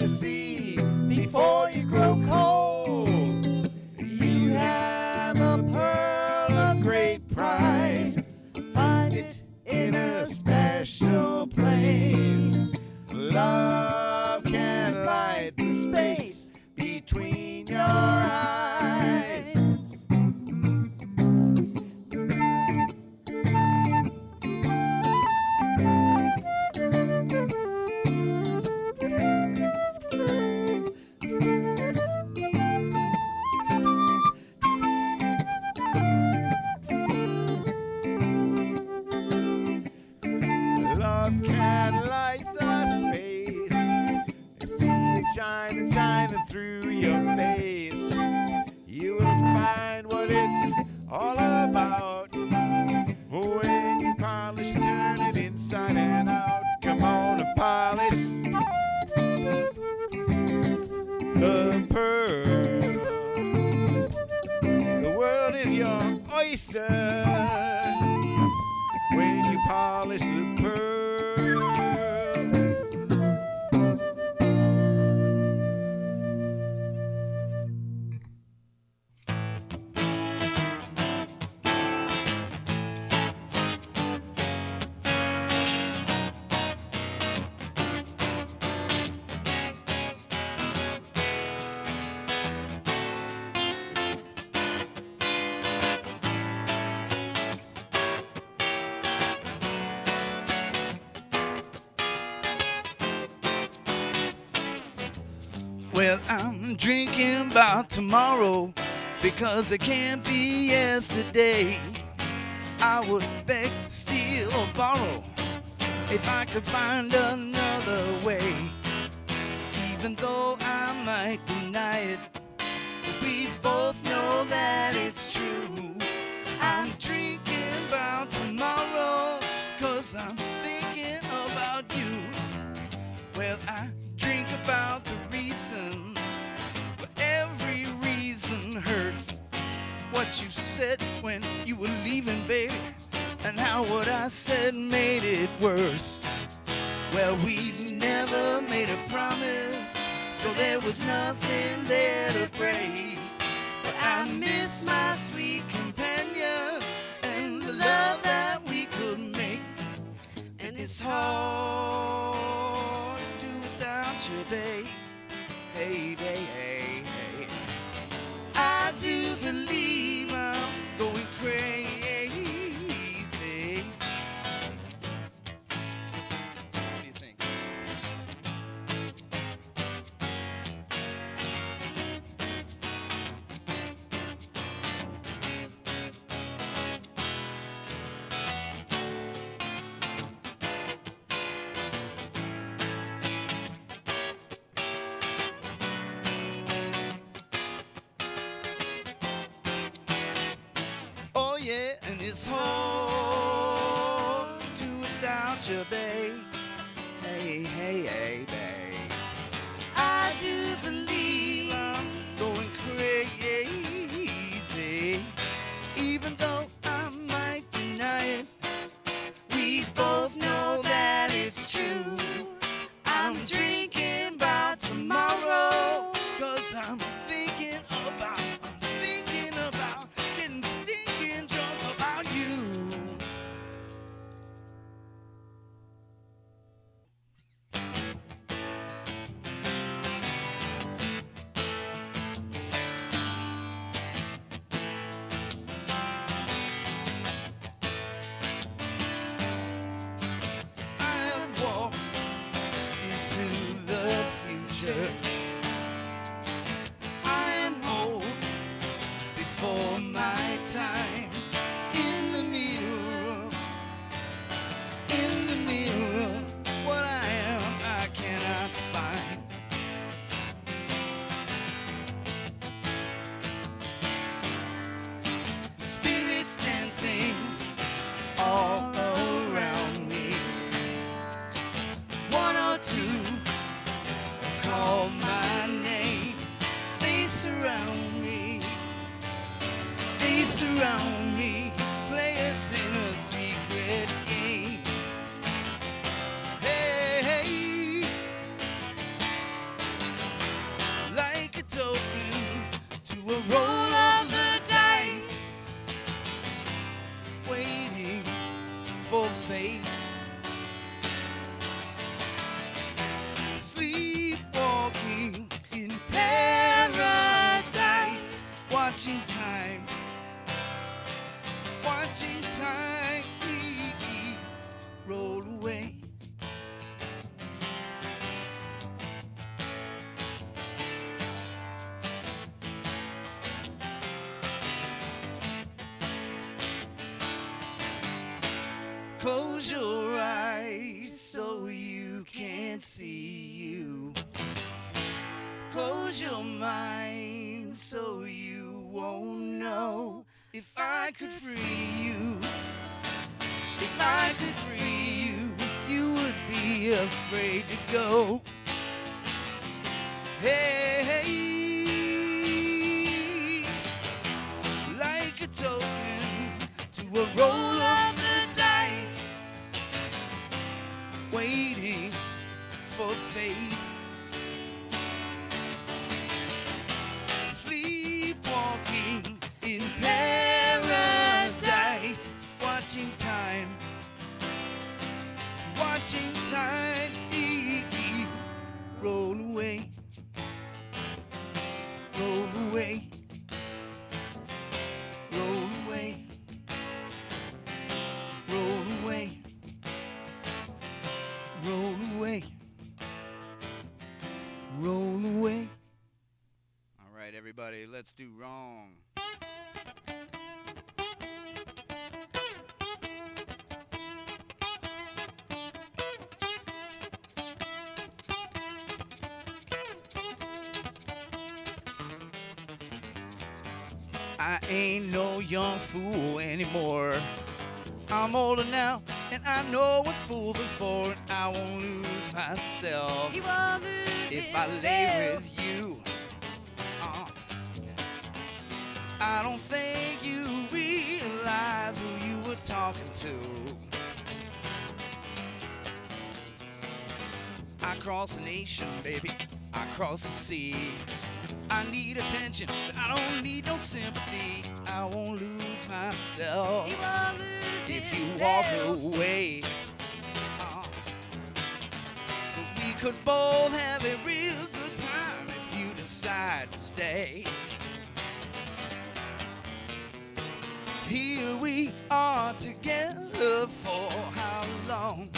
the sea before you grow cold. You have a pearl of great price. Find it in a special place. Love can light the space between your eyes. Love can light the space. See it shining, shining through your face. You will find what it's all about when you polish and turn it inside and out. Come on and polish the pearl. The world is your oyster when you polish the pearl. Well, I'm drinking about tomorrow because it can't be yesterday. I would beg, steal, or borrow if I could find another way. Even though I might deny it, we both know that it's true. I'm drinking about tomorrow 'cause I'm thinking about you. Well, I drink about the reasons, but every reason hurts. What you said when you were leaving, baby, and how what I said made it worse. Well, we never made a promise, so there was nothing there to break. But I miss my sweet companion and the love that we could make. And it's hard to do without you, babe. Hey, hey, hey, hey. I do believe I'm going crazy. What do you think? Oh yeah, and it's hard to do without you, babe. Hey, hey, hey, babe. I do believe I'm going crazy. Even though I might deny it, we both know that it's true. I'm drinking about tomorrow 'cause I'm thinking about getting stinking drunk about you. I have walked into the future. I am old before my time. In the mirror, what I am, I cannot find. Spirits dancing all around me. One or two call my name. They surround me. They surround me. Play us in a secret game. Hey, hey. Close your eyes so you can't see you. Close your mind so you won't know. If I could free you, if I could free you, you would be afraid to go. Hey, hey, like a token to a roll of the dice, waiting for fate. Sleepwalking in paradise, watching time roll away, roll away, roll away, roll away, roll away, roll away. All right, everybody, let's do wrong. I ain't no young fool anymore. I'm older now, and I know what fools are for, and I won't lose myself. He won't lose if I lay with you. I don't think you realize who you were talking to. I cross the nation, baby. I cross the sea. I need attention, but I don't need no sympathy. I won't lose myself. He won't lose if you himself. walk away. But we could both have a real good time if you decide to stay. Here we are together for how long?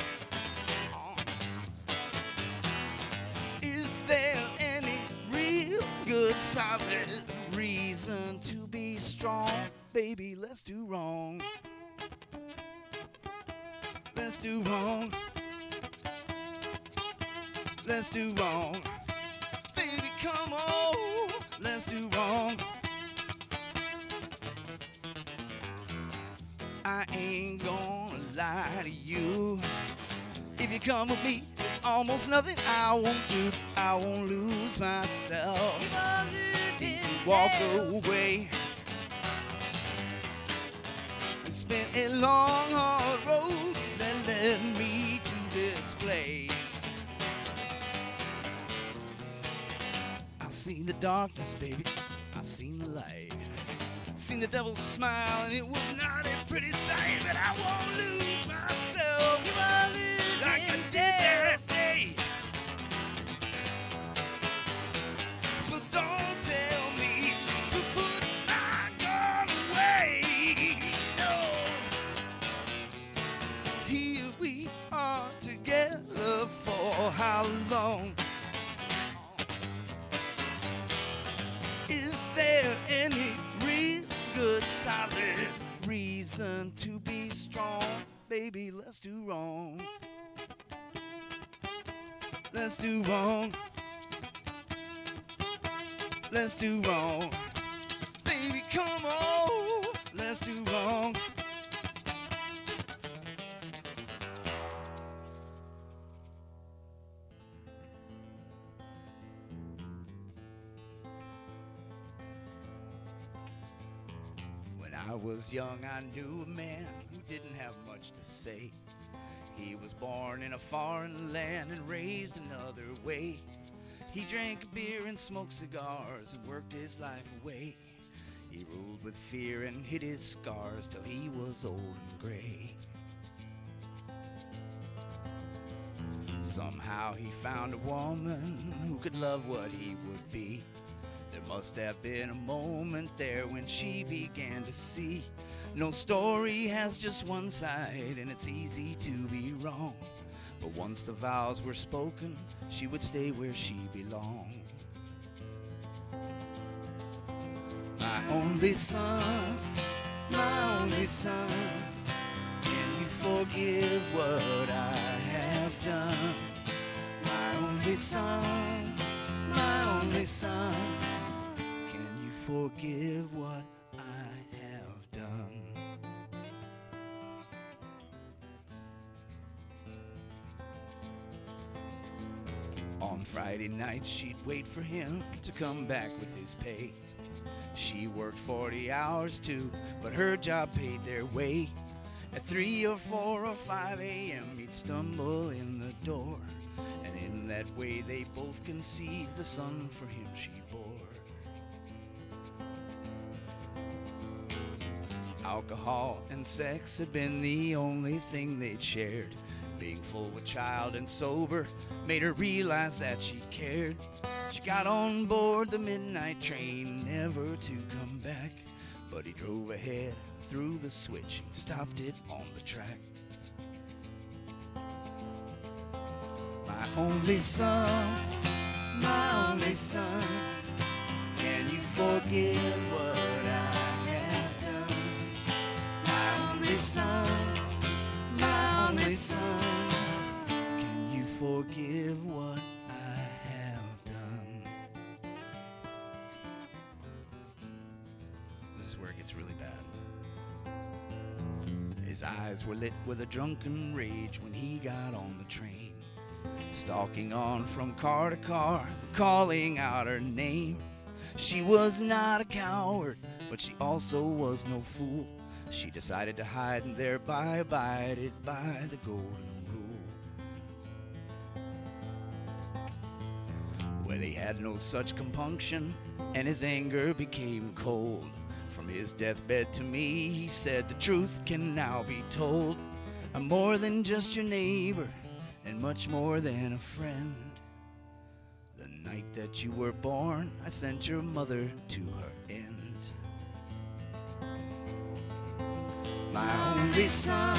Is there any real good solid reason to be strong? Baby, let's do wrong. Let's do wrong. Let's do wrong. Baby, come on. Let's do wrong. I ain't gonna lie to you. If you come with me, there's almost nothing I won't do. I won't lose myself. He won't lose if you himself. walk away. It's been a long, hard road that led me to this place. I've seen the darkness, baby. I've seen the light. Seen the devil smile, and it was not a pretty sight. But I won't lose myself. He won't lose like himself. I did that day. So don't tell me to put my gun away. No. Here we are together for how long? Is there any real good solid reason to be strong? Baby, let's do wrong. Let's do wrong. Let's do wrong. Baby, come on. Let's do wrong. When I was young, I knew a man who didn't have much to say. He was born in a foreign land and raised another way. He drank beer and smoked cigars and worked his life away. He ruled with fear and hid his scars till he was old and gray. Somehow he found a woman who could love what he would be. There must have been a moment there when she began to see no story has just one side, and it's easy to be wrong. But once the vows were spoken, she would stay where she belonged. My only son, can you forgive what I have done? My only son, my only son, can you forgive what I have done? On Friday nights, she'd wait for him to come back with his pay. She worked 40 hours too, but her job paid their way. At 3 or 4 or 5 a.m. he'd stumble in the door, and in that way they both conceived the son for him she bore. Alcohol and sex had been the only thing they'd shared. Being full with child and sober made her realize that she cared. She got on board the midnight train, never to come back. But he drove ahead through the switch and stopped it on the track. My only son, can you forgive what I have done? My only son, can you forgive what I have done? This is where it gets really bad. His eyes were lit with a drunken rage when he got on the train, stalking on from car to car, calling out her name. She was not a coward, but she also was no fool. She decided to hide and thereby abided by the golden rule. Well, he had no such compunction, and his anger became cold. From his deathbed to me, he said, the truth can now be told. I'm more than just your neighbor, and much more than a friend. The night that you were born, I sent your mother to her end. My only son,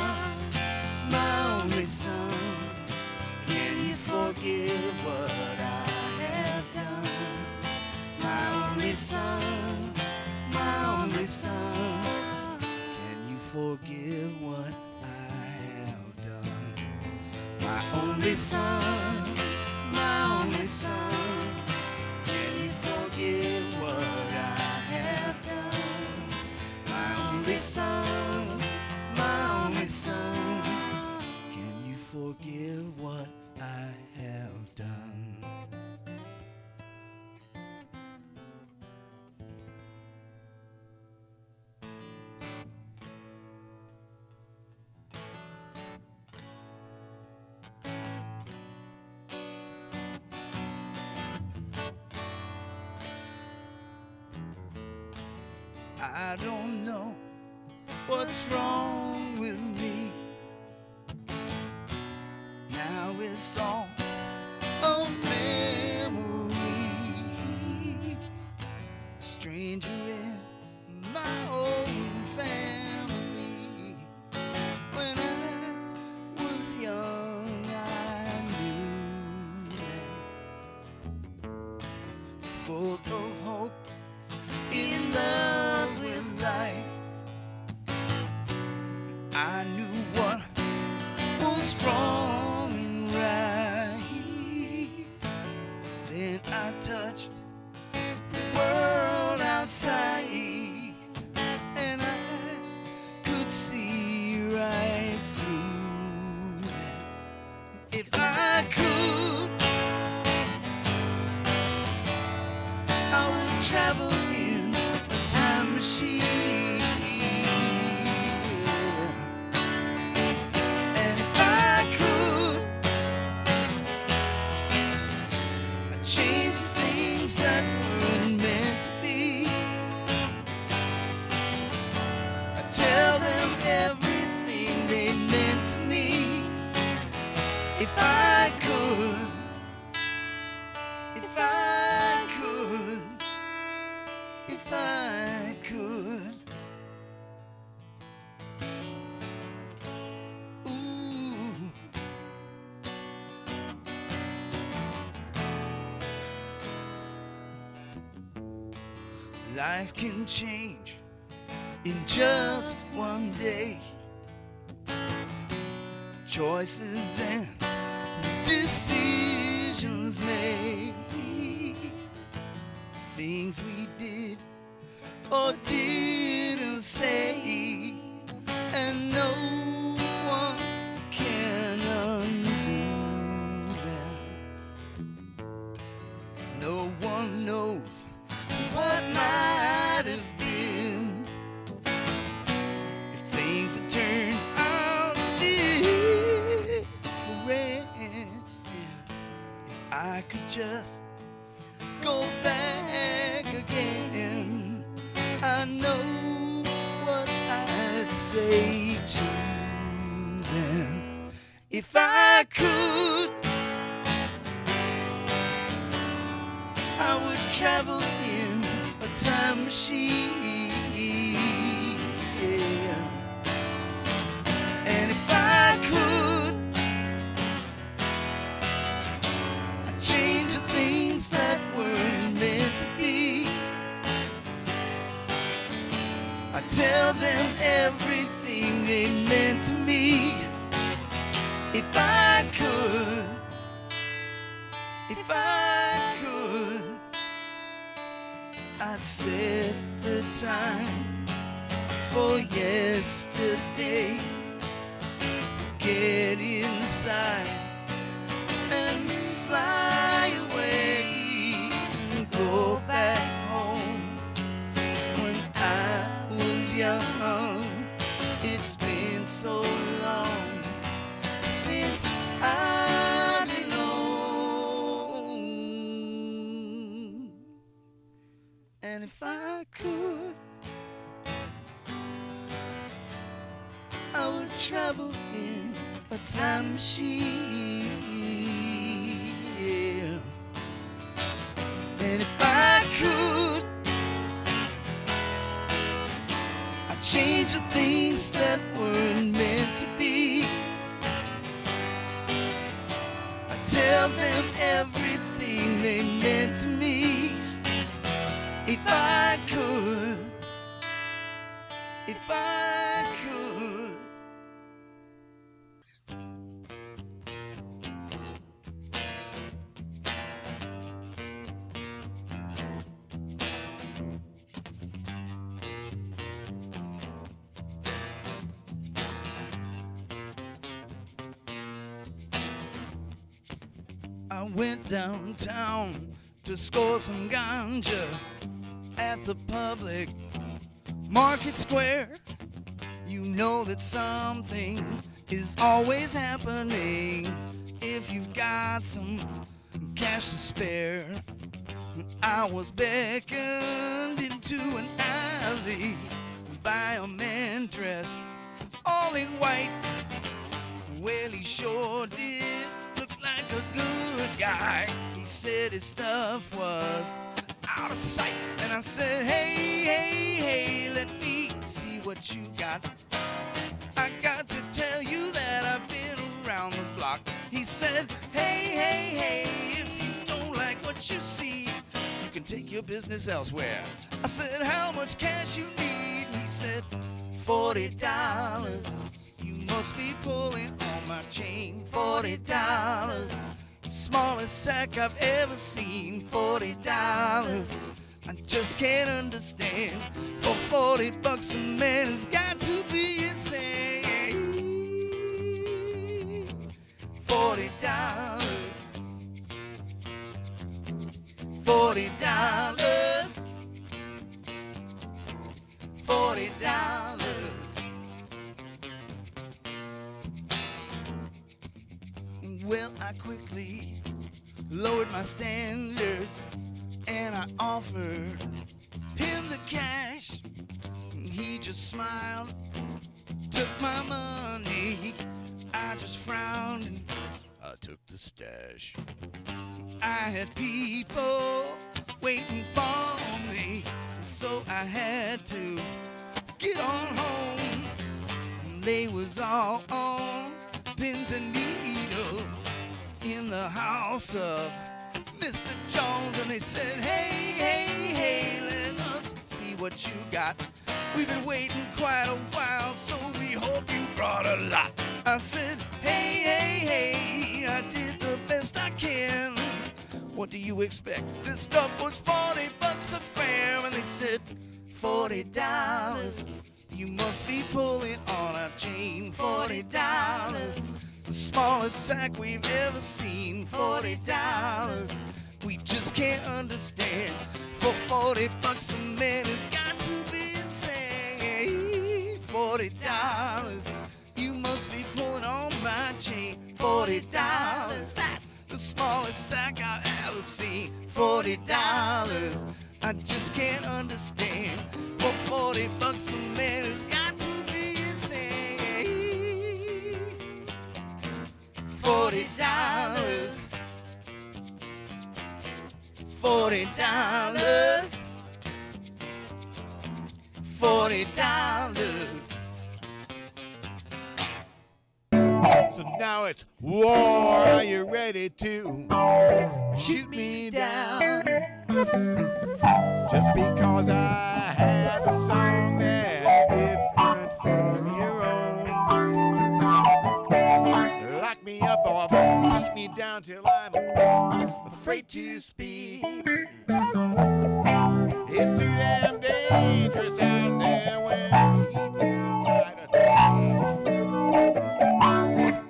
can you forgive what I have done? My only son, can you forgive what I have done? My only son, can you forgive what I have done? My only son, can you forgive what I have done? I don't know what's wrong with me. Now it's all a memory. Stranger in my own family. When I was young, I knew that, full of hope, in love with life. I knew what was wrong and right. Then I touched the world outside, and I could see right through that. If I could, I would travel in a time machine. And if I could, I'd change the things that weren't meant to be. I'd tell them everything they meant to me. If I could, if I could, if I could. Ooh. Life can change in just one day. choices and decisions made, things we did or didn't say, and no one can undo them. No one knows what might have been if things had turned out different. If I could just go back again, I know what I'd say to them. If I could, I would travel in a time machine, yeah. And if I could, I'd change the things that weren't meant to be. I'd tell them everything they meant to me. If I could, if I could, I'd set the time for yesterday. Get inside and fly away and go back home when I was young. It's been so long since I've been home. And if I could, I would travel in a time machine, yeah. And if I could, I'd change the things that weren't meant to be. I'd tell them everything they meant to me. If I could, if I could. I went downtown to score some ganja at the public market square. You know that something is always happening if you've got some cash to spare. I was beckoned into an alley by a man dressed all in white. Well, he sure did look like a good guy. He said his stuff was out of sight, and I said, hey, hey, hey, let me see what you got. I got to tell you that I've been around the block. He said, hey, hey, hey, if you don't like what you see, you can take your business elsewhere. I said, how much cash you need? He said, $40. You must be pulling on my chain. $40. Smallest sack I've ever seen. $40. I just can't understand. For $40 a man has got to be insane. $40. $40. $40. Well, I quickly lowered my standards and I offered him the cash. He just smiled, took my money. I just frowned and I took the stash. I had people waiting for me, so I had to get on home. They was all on pins and needles in the house of Mr. Jones, and they said, hey, hey, hey, let us see what you got. We've been waiting quite a while, so we hope you brought a lot. I said, hey, okay. I did the best I can. What do you expect? This stuff was 40 bucks a gram, and they said $40. You must be pulling on a chain. $40. The smallest sack we've ever seen. $40. We just can't understand. For 40 bucks a man, it's got to be insane. $40. You must be pulling on my chain. $40. That's the smallest sack I've ever seen. $40. I just can't understand. For 40 bucks a man, it's got to be insane. $40. $40. $40. So now it's war. Are you ready to shoot me down? Just because I have a song that's different from your own. Lock me up or beat me down till I'm afraid to speak. It's too damn dangerous out there when people try to think.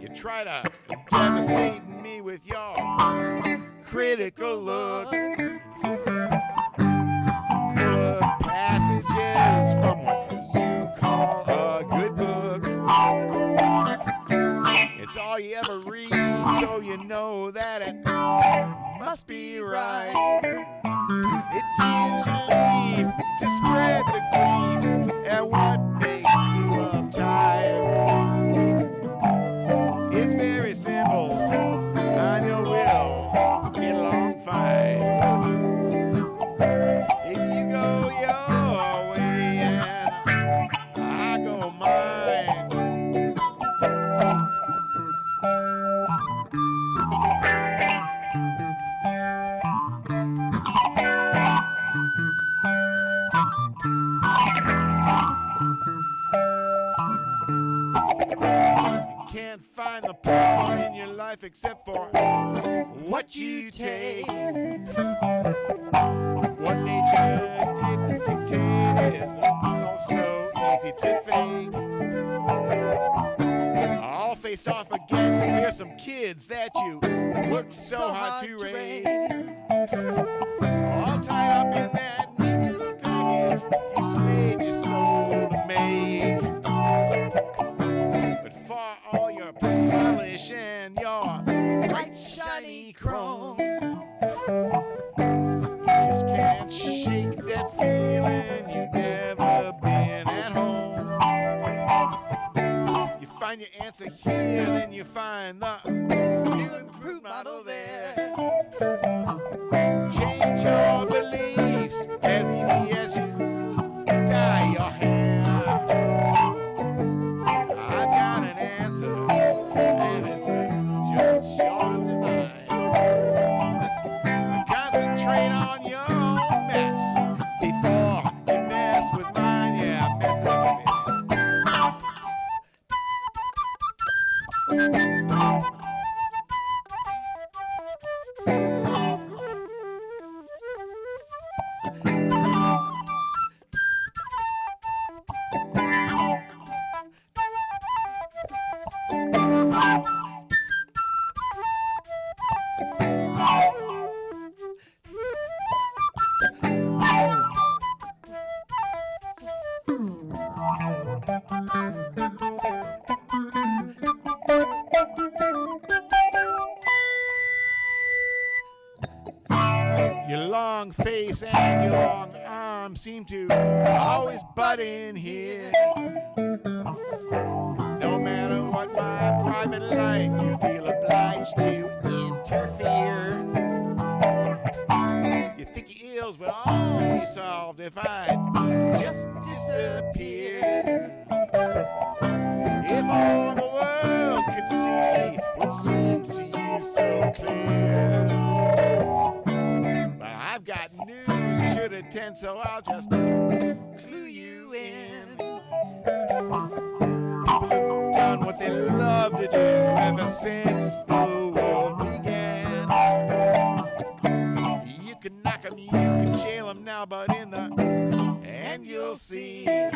You try to devastate me with your critical look, full of passages from what you call a good book. It's all you ever read, so you know that it must be right. It gives you leave to spread the grief at what makes you uptight. It's very simple, I know we'll get along fine. If you go your way and I go mine. Can't find the power in your life except for what you take. What nature didn't dictate is also easy to fake. All faced off against fearsome kids that you worked so hard to raise. All tied up in that neat little package you slaved your soul to make. But for all your polish and your bright shiny chrome, you just can't shake that feeling you've never been at home. You find your answer here, then you find the new improved model there. Change your beliefs as easy as you dye your hair. I've got an answer, and it's just short of divine. Concentrate on your own mess before you mess with mine. Yeah, mess up with me. Your long face and your long arms seem to always butt in here. No matter what my private life, you feel obliged to interfere. You think your ills would all be solved if I'd just disappear. If all the world could see what seems to you so clear. But I've got news you should attend, so I'll just clue you in. People have done what they love loved to do ever since the world began. You can knock 'em, you can jail 'em now, but in the end you'll see. Can't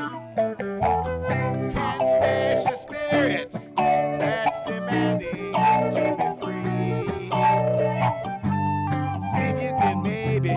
smash a spirit that's demanding to be free. See if you can maybe